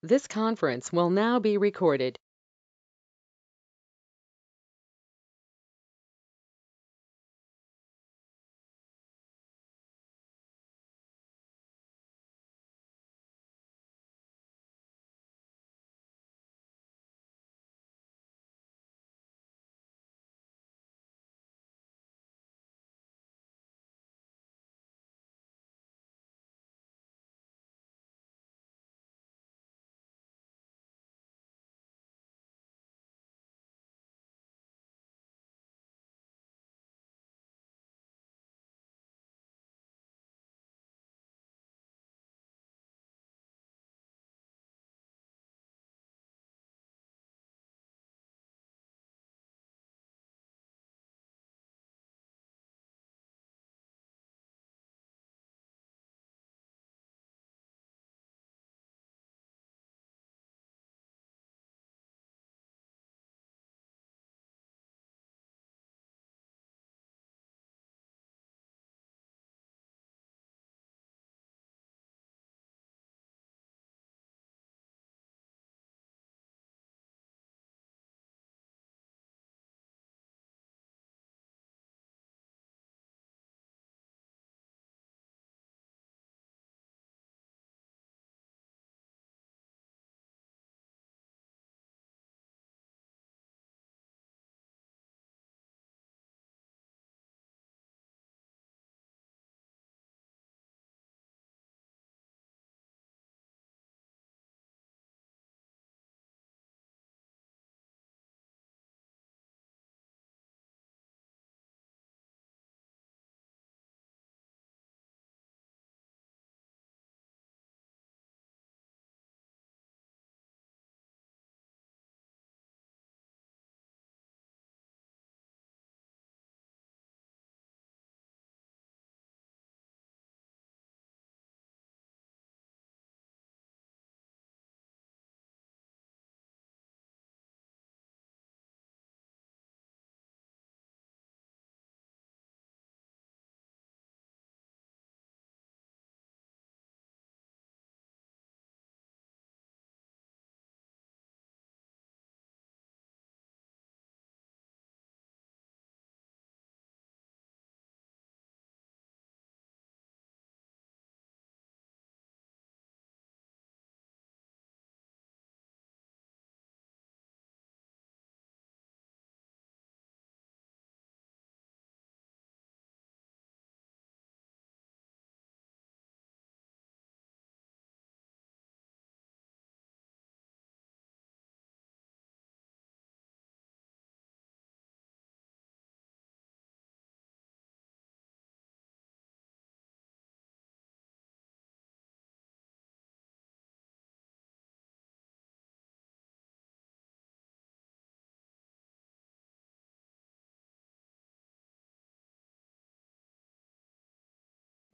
This conference will now be recorded.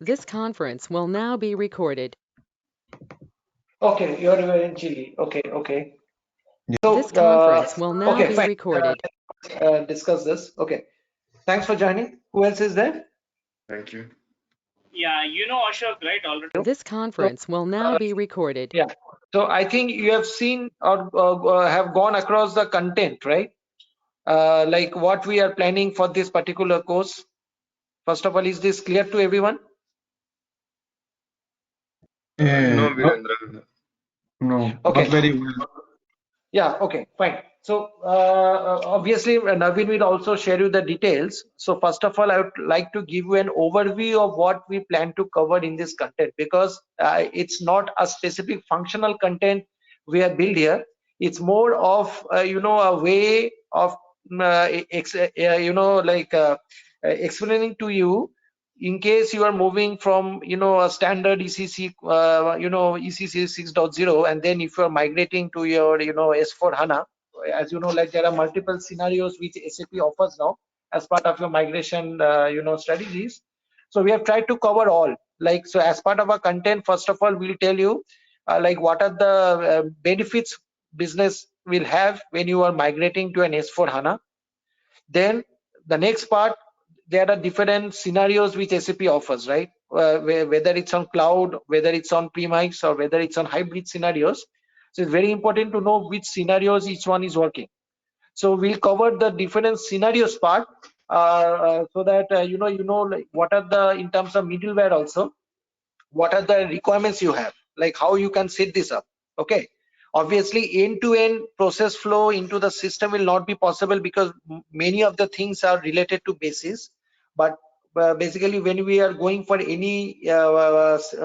This conference will now be recorded. Okay, you're in Chile. Okay, okay. So, This conference will now okay, be fine. recorded. Discuss this. Okay. Thanks for joining. Who else is there? Thank you. Yeah, you know Ashok, right? Already. This conference will now Uh, be recorded. Yeah. So I think you have seen or have gone across the content, right? Like what we are planning for this particular course. First of all, is this clear to everyone? No, No, Virendra. no, Okay. not very well. Yeah, okay, fine. So obviously Naveen will also share you the details. So first of all, I would like to give you an overview of what we plan to cover in this content, because it's not a specific functional content we have built here. It's more of a way of explaining to you in case you are moving from a standard ECC ECC 6.0, and then if you are migrating to your S4 HANA, as you know, like there are multiple scenarios which SAP offers now as part of your migration strategies. So we have tried to cover all. Like, so as part of our content, first of all, we'll tell you like what are the benefits business will have when you are migrating to an S4 HANA. Then the next part, there are different scenarios which SAP offers, right? Whether it's on cloud, whether it's on premise, or whether it's on hybrid scenarios. So it's very important to know which scenarios each one is working. So we'll cover the different scenarios part, so that you know like what are the, in terms of middleware also, what are the requirements you have, like how you can set this up. Okay, obviously end-to-end process flow into the system will not be possible because many of the things are related to basis, but basically when we are going for any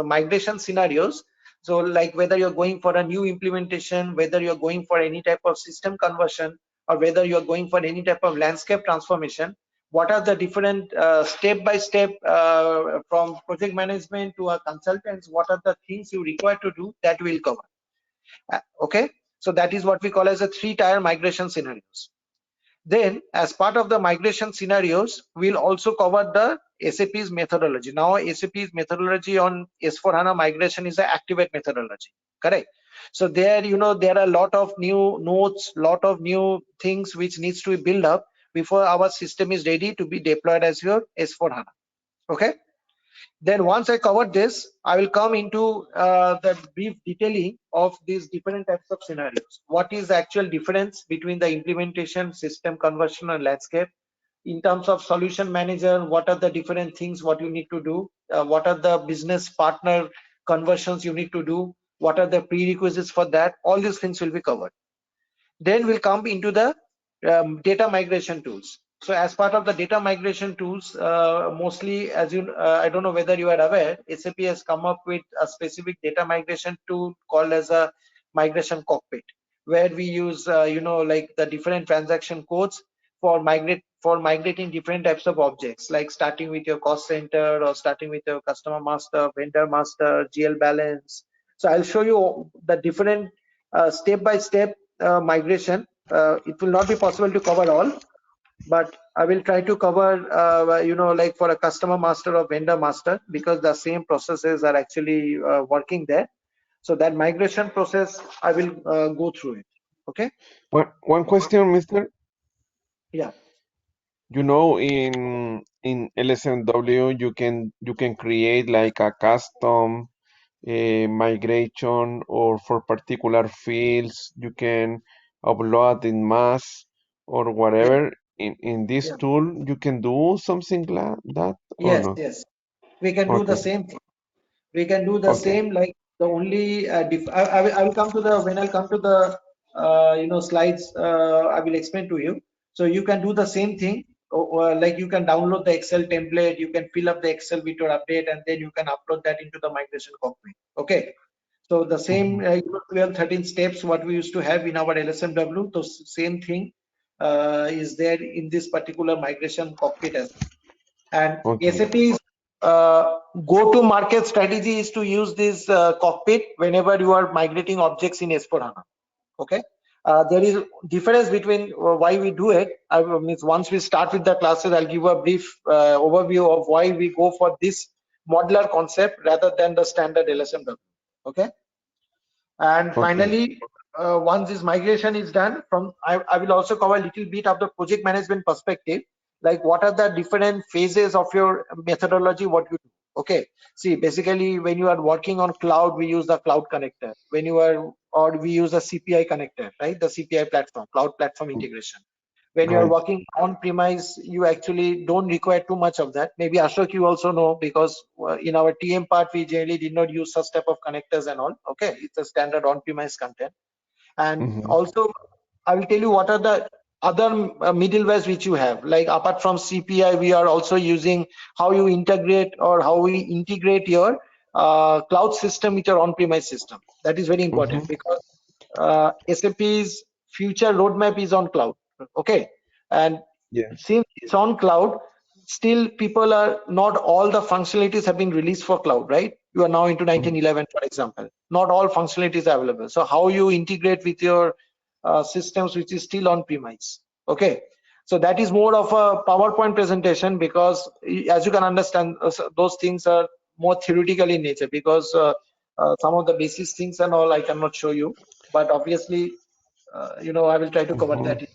migration scenarios, so like whether you're going for a new implementation, whether you're going for any type of system conversion, or whether you're going for any type of landscape transformation, what are the different step by step, from project management to a consultants, what are the things you require to do, that will cover. Okay, so that is what we call as a 3-tier migration scenarios. Then as part of the migration scenarios, we'll also cover the SAP's methodology. Now SAP's methodology on S4HANA migration is the activate methodology, correct? So there, there are a lot of new nodes, lot of new things which needs to be built up before our system is ready to be deployed as your S4HANA. Okay, then once I cover this, I will come into the brief detailing of these different types of scenarios. What is the actual difference between the implementation, system conversion, and landscape? In terms of solution manager, what are the different things what you need to do? What are the business partner conversions you need to do? What are the prerequisites for that? All these things will be covered. Then we'll come into the data migration tools. So as part of the data migration tools, mostly, as you, I don't know whether you are aware, SAP has come up with a specific data migration tool called as a migration cockpit, where we use, like the different transaction codes for migrating different types of objects, like starting with your cost center, or starting with your customer master, vendor master, GL balance. So I'll show you the different step by step migration. It will not be possible to cover all, but I will try to cover, like for a customer master or vendor master, because the same processes are actually working there. So that migration process, I will go through it. Okay. One question, Mr. Yeah. In LSMW, you can create like a custom migration, or for particular fields you can upload in mass or Yeah. whatever. In this Yeah. tool, you can do something like that or Yes. not? Yes. We can do the Okay. same thing. We can do the Okay. same, like the only I will come to the, when I'll come to the slides, I will explain to you. So you can do the same thing, like you can download the Excel template, you can fill up the Excel with your update, and then you can upload that into the migration cockpit. Okay, so the same Mhm. 12 13 steps what we used to have in our LSMW, the same thing is there in this particular migration cockpit as well. And Okay. SAP's go-to market strategy is to use this cockpit whenever you are migrating objects in S4HANA. Okay. There is difference between why we do it. I mean, once we start with the classes, I'll give a brief overview of why we go for this modular concept rather than the standard LSMW. Okay. And Okay. finally, once this migration is done, I will also cover a little bit of the project management perspective, like what are the different phases of your methodology, what you do. Okay, see, basically when you are working on cloud, we use the cloud connector. When you are, or we use the CPI connector, right? The CPI platform, cloud platform integration. When you are Right. working on premise, you actually don't require too much of that. Maybe Ashok, you also know, because in our TM part, we generally did not use such type of connectors and all. Okay, it's a standard on premise content. And Mhm. also, I will tell you what are the other middlewares which you have. Like apart from CPI, we are also using how you integrate, or how we integrate your cloud system with your on-premise system. That is very important, Mhm. because SAP's future roadmap is on cloud. Okay, and Yes. since it's on cloud, still people are not all the functionalities have been released for cloud, right? You are now into Mhm. 1911, for example. Not all functionalities are available. So how you integrate with your systems which is still on premise? Okay, so that is more of a PowerPoint presentation, because as you can understand, those things are more theoretical in nature, because some of the basic things and all I cannot show you, but obviously I will try to cover Mhm. that.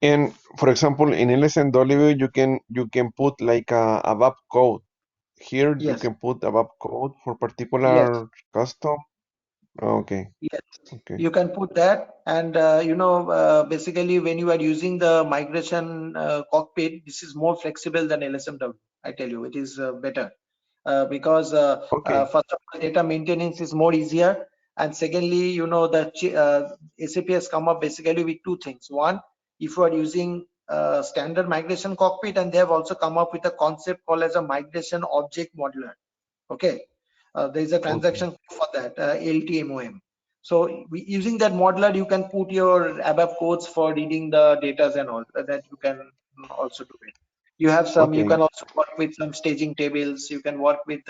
And for example, in LSMW, you can put like a VAP code. Here you Yes, can put a VAP code for yes, particular custom. Okay. Yes, Okay. you can put that. And basically when you are using the migration cockpit, this is more flexible than LSMW. I tell you, it is better because Okay. first of all, data maintenance is more easier, and secondly, the SAP has come up basically with two things. One, if you are using standard migration cockpit, and they have also come up with a concept called as a migration object modeler. Okay, there is a Okay. transaction for that, LTMOM. So using that modeler, you can put your ABAP codes for reading the data and all that. You can also do it. You have some. You Okay. can also work with some staging tables. You can work with.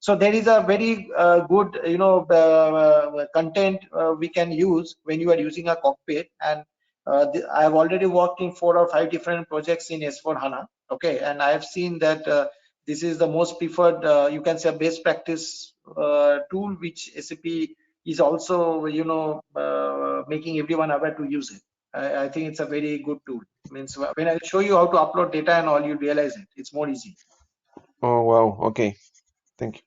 So there is a very good, content we can use when you are using a cockpit. And I have already worked in 4 or 5 different projects in S4 HANA. Okay, and I have seen that this is the most preferred. You can say best practice tool, which SAP is also making everyone aware to use it. I think it's a very good tool. Means when I show you how to upload data and all, you realize it. It's more easy. Oh, wow. Okay. Thank you.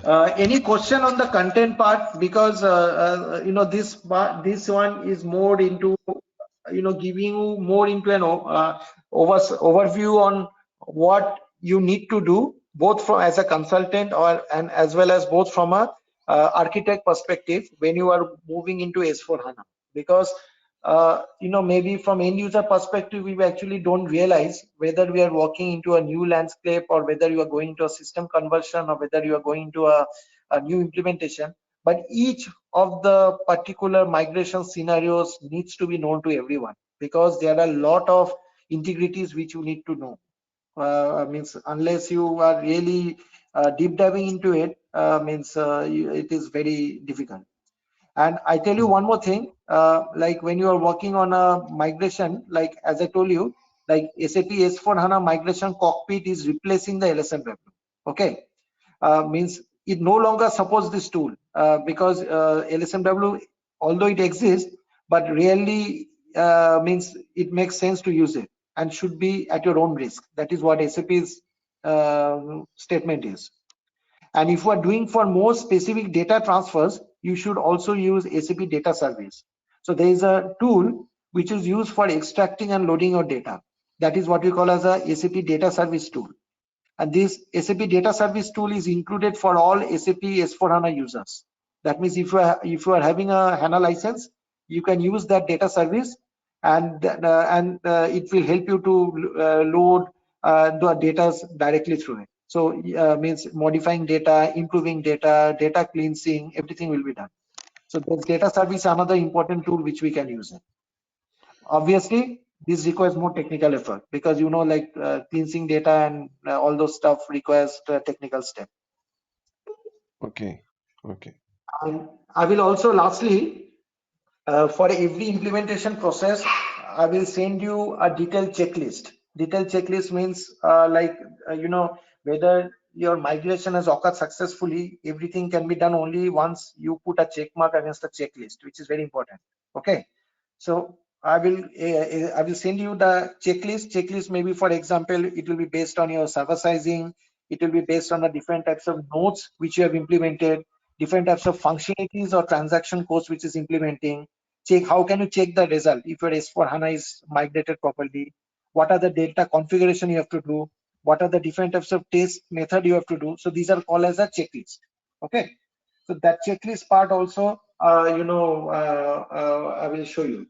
Any question on the content part? Because this one is more into giving you more into an overview on what you need to do, both from as a consultant and as well as both from a architect perspective when you are moving into S4 HANA. Because maybe from end user perspective, we actually don't realize whether we are walking into a new landscape, or whether you are going into a system conversion, or whether you are going into a new implementation. But each of the particular migration scenarios needs to be known to everyone, because there are a lot of integrities which you need to know. Means unless you are really deep diving into it, it is very difficult. And I tell you one more thing, like when you are working on a migration, like as I told you, like SAP S4 HANA migration cockpit is replacing the LSMW. Okay, means it no longer supports this tool because LSMW, although it exists, but really means it makes sense to use it and should be at your own risk. That is what SAP's statement is. And if you are doing for more specific data transfers, you should also use SAP Data Service. So there is a tool which is used for extracting and loading your data. That is what we call as a SAP Data Service tool. And this SAP Data Service tool is included for all SAP S4 HANA users. That means if you are having a HANA license, you can use that data service, and it will help you to load the data directly through it. So means modifying data, improving data, data cleansing, everything will be done. So this data service, another important tool which we can use it. Obviously, this requires more technical effort, because like cleansing data and all those stuff requires technical step. Okay. Okay. And I will also lastly, for every implementation process, I will send you a detailed checklist. Detailed checklist means whether your migration has occurred successfully. Everything can be done only once you put a check mark against the checklist, which is very important. Okay, so I will send you the checklist. Checklist maybe, for example, it will be based on your server sizing. It will be based on the different types of nodes which you have implemented, different types of functionalities or transaction codes which is implementing. Check how can you check the result if your S4 HANA is migrated properly. What are the data configuration you have to do? What are the different types of test method you have to do? So these are called as a checklist. Okay, so that checklist part also, I will show you.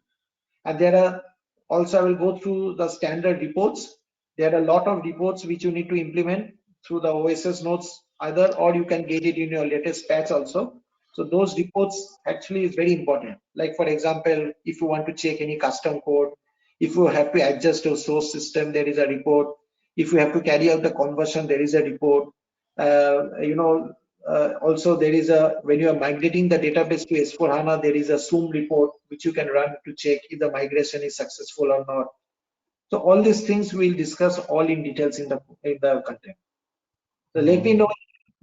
And there are also, I will go through the standard reports. There are a lot of reports which you need to implement through the OSS notes either, or you can get it in your latest patch also. So those reports actually is very important. Like for example, if you want to check any custom code, if you have to adjust your source system, there is a report. If you have to carry out the conversion, there is a report. Also there is a, when you are migrating the database to S4 HANA, there is a SOOM report which you can run to check if the migration is successful or not. So all these things we'll discuss all in details in the content. So let me know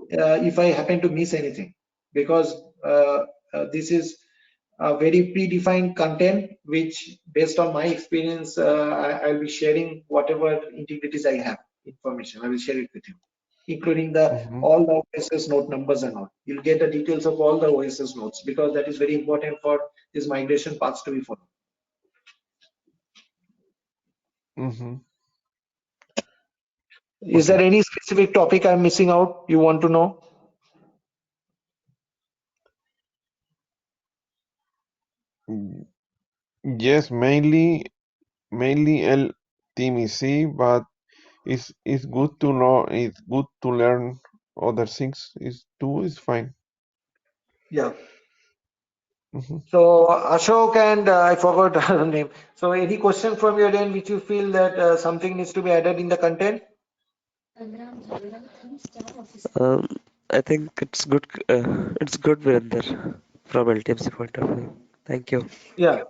if I happen to miss anything, because this is a very predefined content which, based on my experience, I'll be sharing whatever integrities I have, information I will share it with you. including the Mhm. all the OSS node numbers and all. You'll get the details of all the OSS nodes because that is very important for this migration paths to be followed. Mhm. Is there Okay. any specific topic I'm missing out you want to know? Mm, Yes, mainly LTMC, but it's good to know. It's good to learn other things. Is fine. Yeah. Mhm. So Ashok and I forgot her name. So any question from your end which you feel that something needs to be added in the content? Um, I think it's good. It's good, Virender, from LTMC point of view. Thank you. Yeah.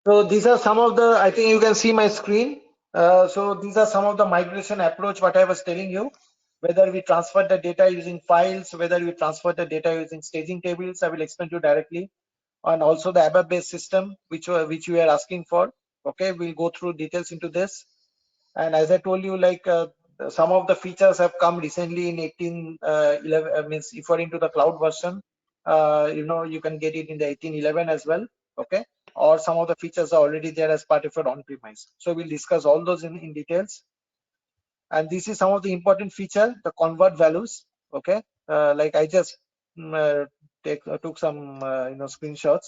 So these are some of the, I think you can see my screen. So these are some of the migration approach, what I was telling you, whether we transfer the data using files, whether we transfer the data using staging tables, I will explain to you directly. And also the ABAP based system, which you are asking for. Okay, we'll go through details into this. And as I told you, like some of the features have come recently in 1811, means if you're into the cloud version, you can get it in the 1811 as well. Okay, or some of the features are already there as part of your on-premise. So we'll discuss all those in details. And this is some of the important feature, the convert values. Okay, like I just took some screenshots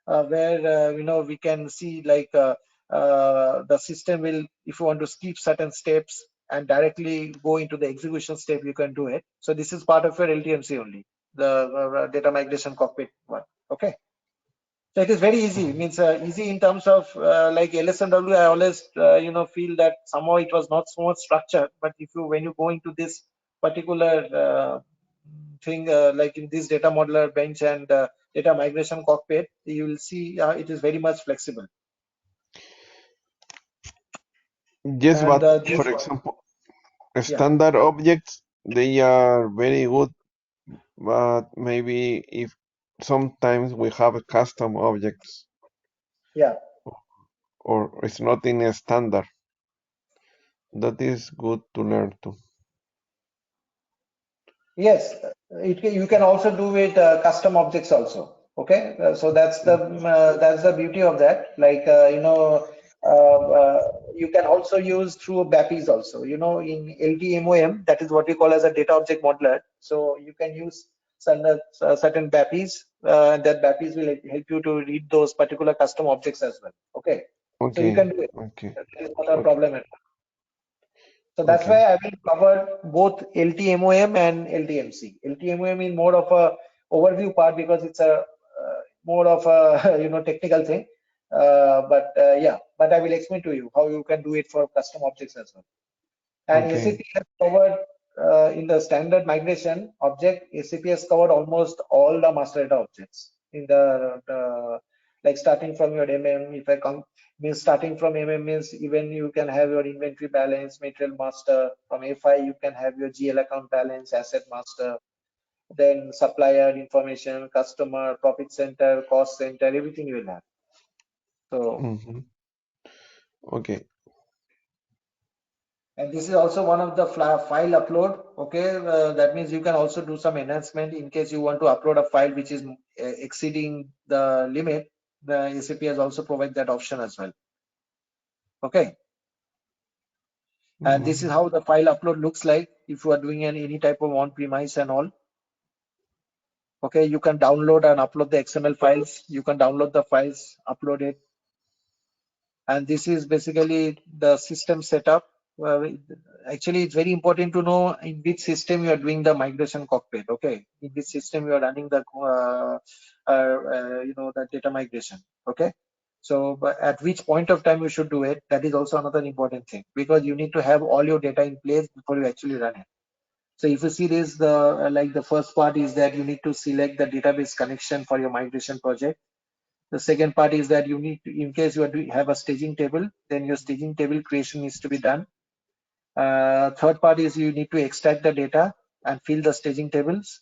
where we can see like the system will, if you want to skip certain steps and directly go into the execution step, you can do it. So this is part of your LTMC only, the data migration cockpit one. Okay. So it is very easy. Means easy in terms of like LSMW. I always feel that somehow it was not so much structured. But if you when you go into this particular thing like in this data modeler bench and data migration cockpit, you will see it is very much flexible. Yes, And but this, for example, yeah, standard objects, they are very good, but maybe if sometimes we have custom objects yeah. or it's not in a standard, that is good to learn too. Yes, you can also do with custom objects also. Okay, so that's the beauty of that. Like you can also use through BAPIs also. In LTMOM, that is what we call as a data object modeler. So you can use certain BAPIs. That BAPIs will help you to read those particular custom objects as well. Okay, so you can Okay, do it. okay, That is not a okay, problem at all. So that's okay. why I will cover both LTMOM and LTMC. LTMOM is more of a overview part because it's a more of a technical thing. But I will explain to you how you can do it for custom objects as well. And Okay. SAP has covered in the standard migration object. SAP has covered almost all the master data objects in the like starting from your MM. If I come means starting from MM means even you can have your inventory balance, material master. From FI you can have your GL account balance, asset master. Then supplier information, customer, profit center, cost center, everything you will have. So. Mm-hmm. Okay. And this is also one of the file upload. Okay, that means you can also do some enhancement in case you want to upload a file which is exceeding the limit. The SAP has also provided that option as well. Okay, and this is Mm-hmm. how the file upload looks like if you are doing any type of on-premise and all. Okay, you can download and upload the XML files. You can download the files, upload it. And this is basically the system setup. Actually, it's very important to know in which system you are doing the migration cockpit. Okay, in which system you are running the the data migration. Okay, so but at which point of time you should do it, that is also another important thing, because you need to have all your data in place before you actually run it. So if you see this, the first part is that you need to select the database connection for your migration project. The second part is that you need to, in case you have a staging table, then your staging table creation needs to be done. Third part is you need to extract the data and fill the staging tables.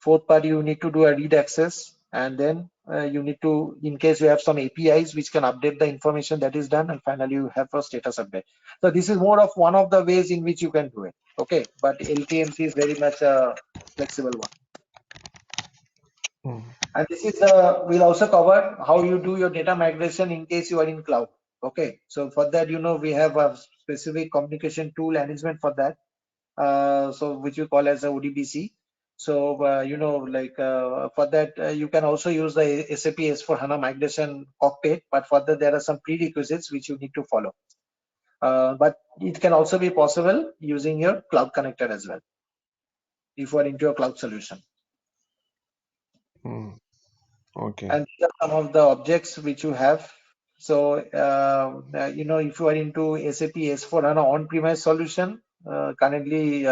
Fourth part, you need to do a read access, and then you need to, in case you have some APIs which can update the information that is done, and finally you have a status update. So this is more of one of the ways in which you can do it. Okay, but LTMC is very much a flexible one. And this is we'll also cover how you do your data migration in case you are in cloud. Okay, so for that, we have a specific communication tool management for that. So which we call as a ODBC. So for that you can also use the SAP S/4HANA migration cockpit, but for that there are some prerequisites which you need to follow. But it can also be possible using your cloud connector as well, if you are into a cloud solution. Okay. And these are some of the objects which you have. So if you are into SAP S/4HANA on-premise solution, currently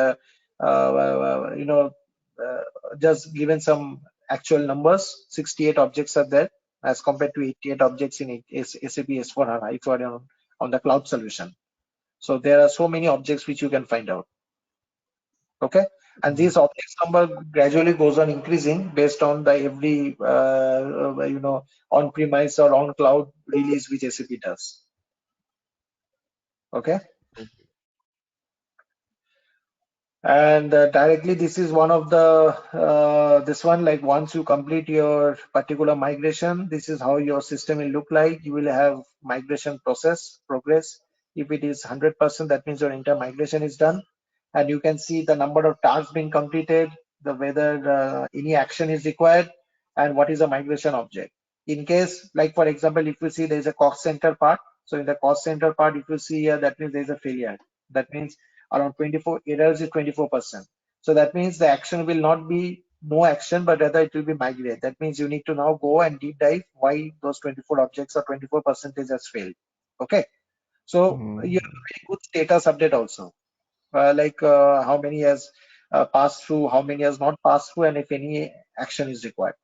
just given some actual numbers, 68 objects are there as compared to 88 objects in SAP S/4HANA if you are on the cloud solution. So there are so many objects which you can find out. Okay, and this objects number gradually goes on increasing based on the every on-premise or on cloud release which SAP does. Okay. And directly this is one of the this one, like once you complete your particular migration, this is how your system will look like. You will have migration progress. If it is 100%, that means your entire migration is done, and you can see the number of tasks being completed, the whether any action is required, and what is the migration object. In case, like for example, if you see there is a cost center part, so in the cost center part, if you see here, that means there is a failure. That means around 24 errors is 24%. So that means the action will not be no action, but rather it will be migrate. That means you need to now go and deep dive why those 24 objects or 24% has failed. Okay, so you have a very good status update also, how many has passed through, how many has not passed through, and if any action is required.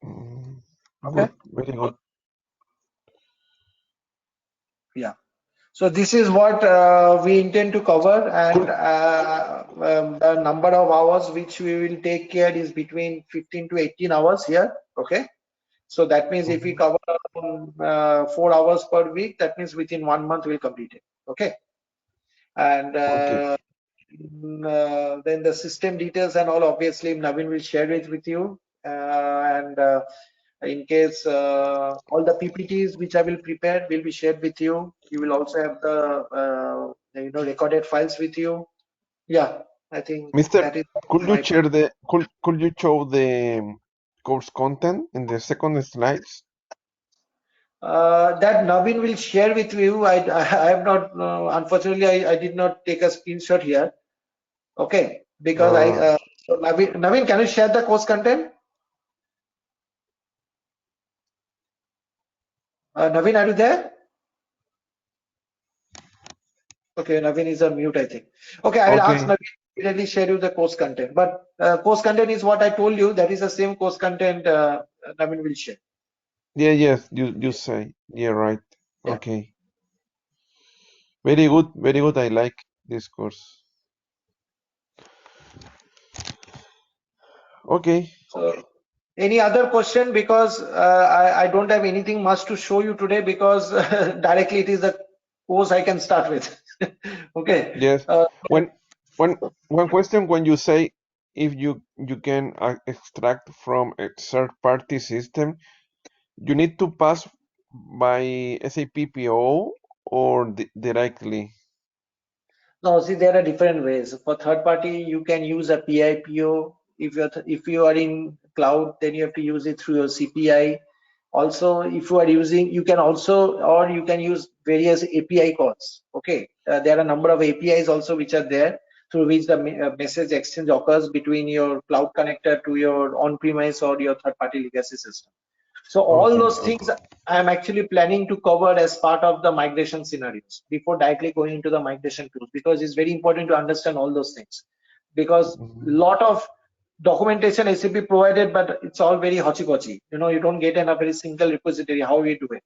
Okay. Good. Very good. Yeah. So this is what we intend to cover, and the number of hours which we will take care is between 15 to 18 hours here. Okay, so that means if we cover 4 hours per week, that means within 1 month we'll complete it. Okay, and then the system details and all, obviously Naveen will share it with you, and in case all the PPTs which I will prepare will be shared with you. You will also have the recorded files with you. Yeah, I think Mr. that is. Could you share the could you show the course content in the second slides? That Naveen will share with you. I have not, unfortunately, I did not take a screenshot here. Okay, because so Naveen, can you share the course content? Naveen, are you there? Okay, Naveen is on mute, I think. Okay, I will ask Naveen to immediately share you the course content. But course content is what I told you. That is the same course content Naveen will share. Yeah, yes, you say. Yeah, right. Yeah. Okay. Very good, very good. I like this course. Okay. So, any other question? Because I don't have anything much to show you today, because directly it is the course I can start with. Okay. Yes. One question, when you say if you can extract from a third-party system, you need to pass by SAP PO or directly? No, see, there are different ways. For third party, you can use a PIPO. If you are in cloud, then you have to use it through your CPI. Also, if you are using, you can also, or you can use various API calls. Okay, there are a number of APIs also which are there, through which the message exchange occurs between your cloud connector to your on-premise or your third-party legacy system. So all those things I am actually planning to cover as part of the migration scenarios before directly going into the migration tools, because it's very important to understand all those things, because lot of documentation SAP provided, but it's all very hotchy-cotchy. You don't get in a very single repository how we do it.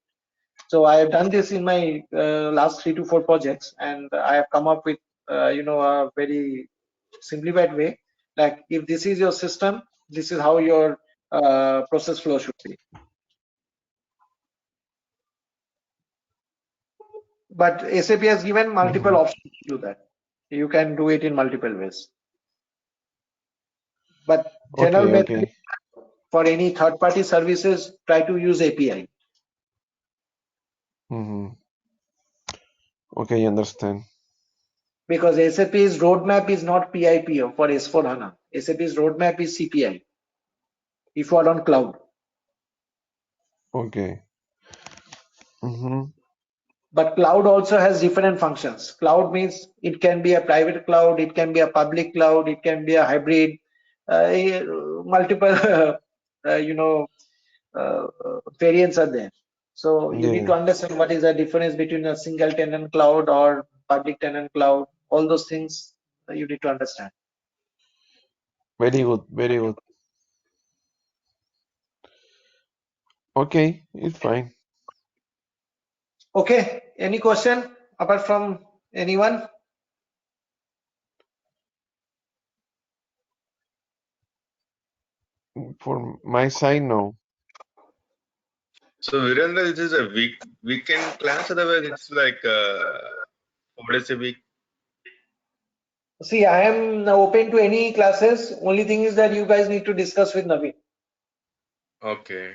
So I have done this in my last 3 to 4 projects, and I have come up with a very simplified way. Like, if this is your system, this is how your process flow should be. But SAP has given multiple options to do that. You can do it in multiple ways. But general Okay, method okay. for any third-party services, try to use API. Okay, understand. Because SAP's roadmap is not PIP for S4HANA. SAP's roadmap is CPI if you are on cloud. Okay. But cloud also has different functions. Cloud means it can be a private cloud, it can be a public cloud, it can be a hybrid, multiple, variants are there. So you need to Yeah, understand what is the difference between a single tenant cloud or public tenant cloud. All those things you need to understand. very good, very good. Okay, it's fine. Okay, any question apart from anyone? For my side, no. So Virendra, this is a weekend class, otherwise it's like 4 days a week. See, I am open to any classes. Only thing is that you guys need to discuss with Naveen. Okay.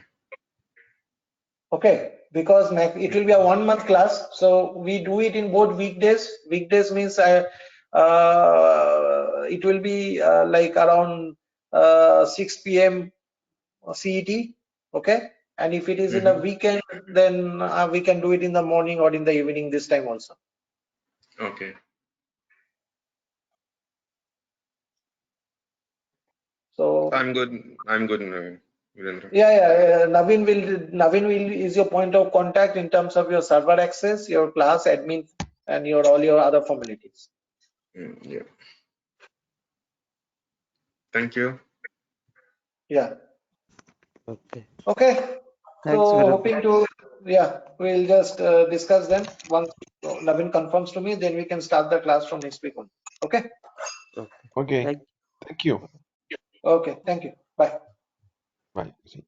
Okay, because it will be a 1 month class, so we do it in both weekdays. Weekdays means it will be like around 6 p.m. CET. Okay, and if it is in a weekend, then we can do it in the morning or in the evening this time also. Okay. So I'm good. Virendra. yeah. Naveen will is your point of contact in terms of your server access, your class admin, and all your other formalities. Yeah. Thank you. Yeah. Okay. Okay. Thanks, So Virendra. hoping to, we'll just discuss them. Once Naveen confirms to me, then we can start the class from next week on. Okay. Okay, Thank thank you. Okay. Thank you. Bye. Bye. See.